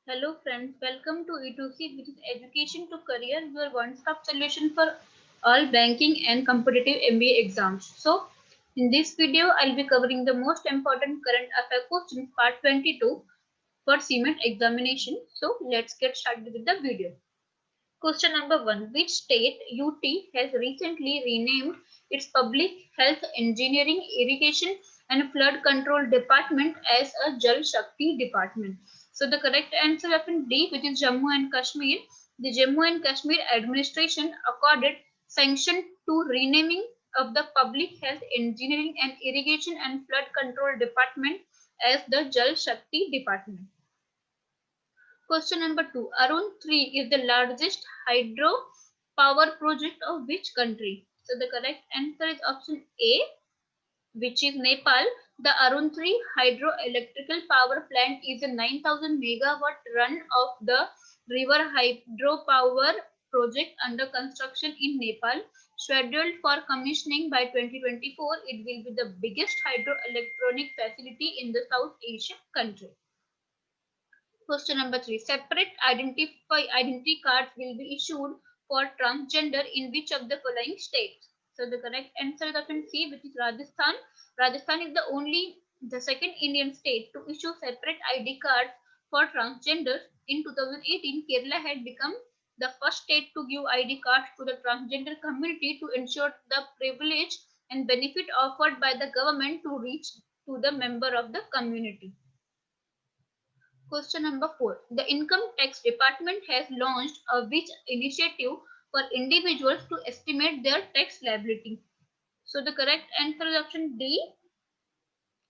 Hello friends, welcome to E2C, which is Education to Career, your one-stop solution for all banking and competitive MBA exams. So, in this video, I'll be covering the most important current affair questions, part 22 for CMET examination. So, let's get started with the video. Question number 1. Which state UT has recently renamed its Public Health Engineering, Irrigation and Flood Control Department as a Jal Shakti Department? So the correct answer is option D, which is Jammu and Kashmir. The Jammu and Kashmir administration accorded sanction to renaming of the Public Health Engineering and Irrigation and Flood Control Department as the Jal Shakti Department. Question number 2. Arun 3 is the largest hydro power project of which country? So the correct answer is option A, which is Nepal. The Arun 3 hydroelectrical power plant is a 9,000 megawatt run of the river hydropower project under construction in Nepal. Scheduled for commissioning by 2024, it will be the biggest hydroelectronic facility in the South Asian country. Question number 3. Separate identity cards will be issued for transgender in which of the following states? So the correct answer is option C, which is Rajasthan. Rajasthan is the second Indian state to issue separate ID cards for transgenders. In 2018, Kerala had become the first state to give ID cards to the transgender community to ensure the privilege and benefit offered by the government to reach to the member of the community. Question number 4. The Income Tax Department has launched a which initiative for individuals to estimate their tax liability? So the correct answer is option D,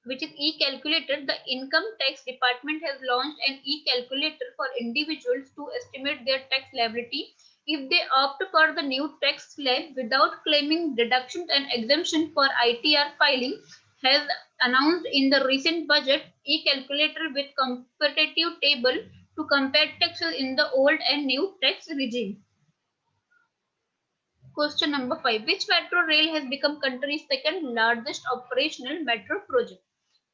which is e-calculator. The Income Tax Department has launched an e-calculator for individuals to estimate their tax liability if they opt for the new tax slab without claiming deductions and exemption for ITR filing. Has announced in the recent budget e-calculator with comparative table to compare taxes in the old and new tax regime. Question number 5. Which metro rail has become country's second largest operational metro project?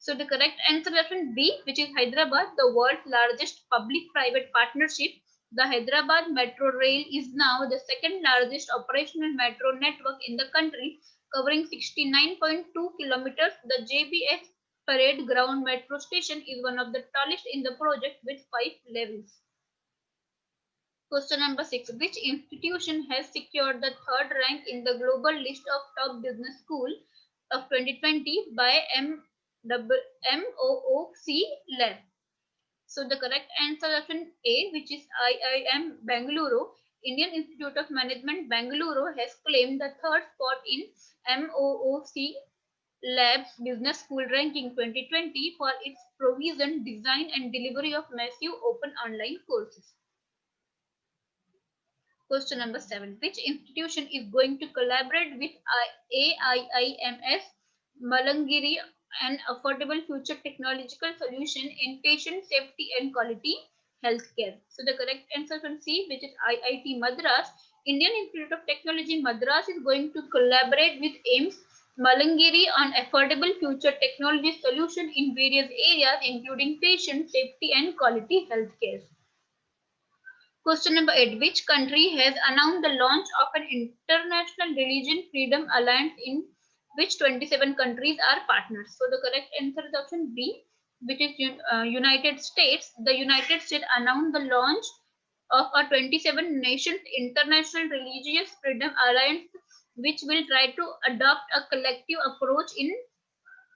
So the correct answer is option B, which is Hyderabad, the world's largest public-private partnership. The Hyderabad Metro Rail is now the second largest operational metro network in the country, covering 69.2 kilometers. The JBS Parade Ground Metro Station is one of the tallest in the project with 5 levels. Question number 6. Which institution has secured the third rank in the global list of top business school of 2020 by MOOC Lab? So the correct answer is option A, which is IIM Bangalore. Indian Institute of Management Bangalore has claimed the third spot in MOOC Labs Business School Ranking 2020 for its provision, design and delivery of massive open online courses. Question number 7. Which institution is going to collaborate with AIIMS Malangiri an affordable future technological solution in patient safety and quality healthcare? So the correct answer is C, which is IIT Madras. Indian Institute of Technology Madras is going to collaborate with AIMS Malangiri on affordable future technology solution in various areas including patient safety and quality healthcare. Question number 8. Which country has announced the launch of an international religion freedom alliance in which 27 countries are partners? So the correct answer is option B, which is United States. The United States announced the launch of a 27 nations international religious freedom alliance, which will try to adopt a collective approach in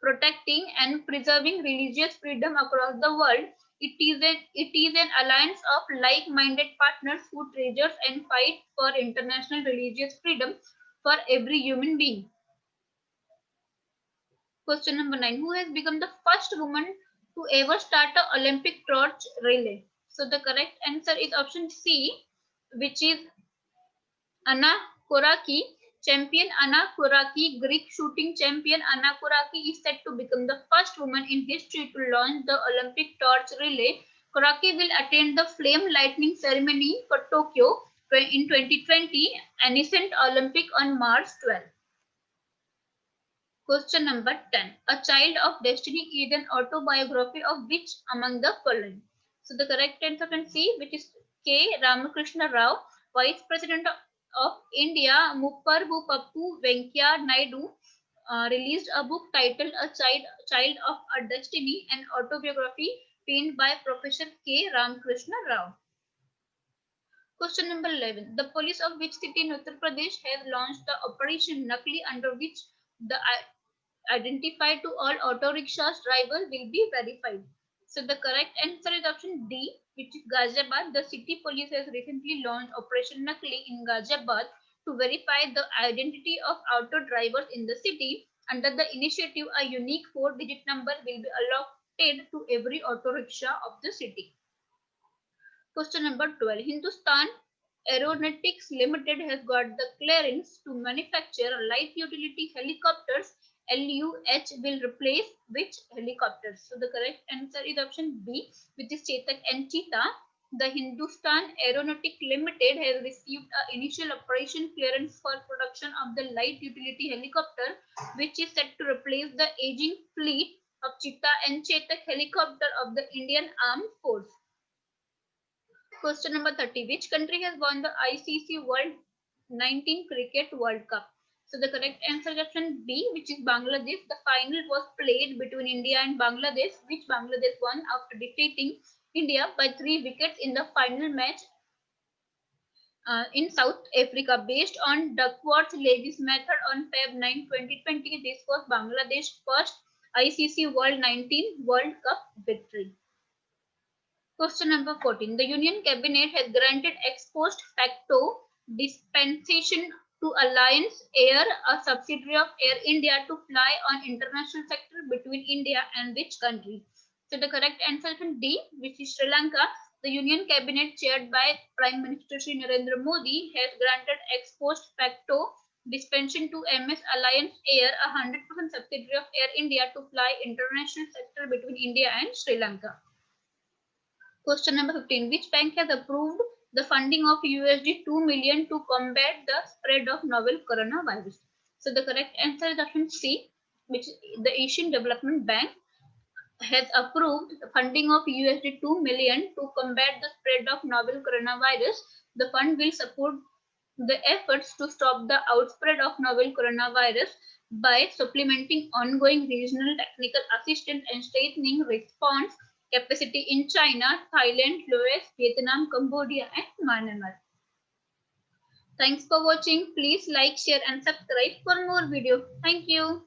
protecting and preserving religious freedom across the world. It is an alliance of like-minded partners who treasure and fight for international religious freedom for every human being. Question number 9. Who has become the first woman to ever start an Olympic torch relay? So the correct answer is option C, which is Anna Kouraki. Champion Anna Kouraki, Greek shooting champion Anna Kouraki is said to become the first woman in history to launch the Olympic torch relay. Kouraki will attend the flame lightning ceremony for Tokyo in 2020 Ancient Olympic on March 12. Question number 10. A Child of Destiny is an autobiography of which among the following? So the correct answer option C, which is K. Ramakrishna Rao, Vice President of India, Mupparbu Pappu Venkaiah Naidu, released a book titled A Child of a Destiny, an autobiography penned by Professor K. Ramakrishna Rao. Question number 11. The police of which city in Uttar Pradesh has launched the Operation Nakli, under which the identified to all auto rickshaws driver will be verified? So the correct answer is option D, which is Ghaziabad. The city police has recently launched Operation Nakli in Ghaziabad to verify the identity of auto drivers in the city. Under the initiative, a unique 4-digit number will be allotted to every auto rickshaw of the city. Question number 12. Hindustan Aeronautics Limited has got the clearance to manufacture light utility helicopters. LUH will replace which helicopters? So the correct answer is option B, which is Chetak and Cheetah. The Hindustan Aeronautics Limited has received an initial operation clearance for production of the light utility helicopter, which is set to replace the aging fleet of Cheetah and Chetak helicopter of the Indian Armed Force. Question number 30. Which country has won the ICC World 19 Cricket World Cup? So the correct answer is option B, which is Bangladesh. The final was played between India and Bangladesh, which Bangladesh won after defeating India by 3 wickets in the final match in South Africa. Based on Duckworth-Lewis method on Feb 9, 2020, this was Bangladesh's first ICC World 19 World Cup victory. Question number 14. The Union Cabinet has granted ex post facto dispensation to Alliance Air, a subsidiary of Air India, to fly on international sector between India and which country? So the correct answer is D, which is Sri Lanka. The Union Cabinet, chaired by Prime Minister Shri Narendra Modi, has granted ex post facto dispensation to MS Alliance Air, a 100% subsidiary of Air India, to fly international sector between India and Sri Lanka. Question number 15. Which bank has approved the funding of USD 2 million to combat the spread of novel coronavirus? So the correct answer is option C, which the Asian Development Bank has approved the funding of USD 2 million to combat the spread of novel coronavirus. The fund will support the efforts to stop the outspread of novel coronavirus by supplementing ongoing regional technical assistance and strengthening response capacity in China, Thailand, Laos, Vietnam, Cambodia, and Myanmar. Thanks for watching. Please like, share, and subscribe for more videos. Thank you.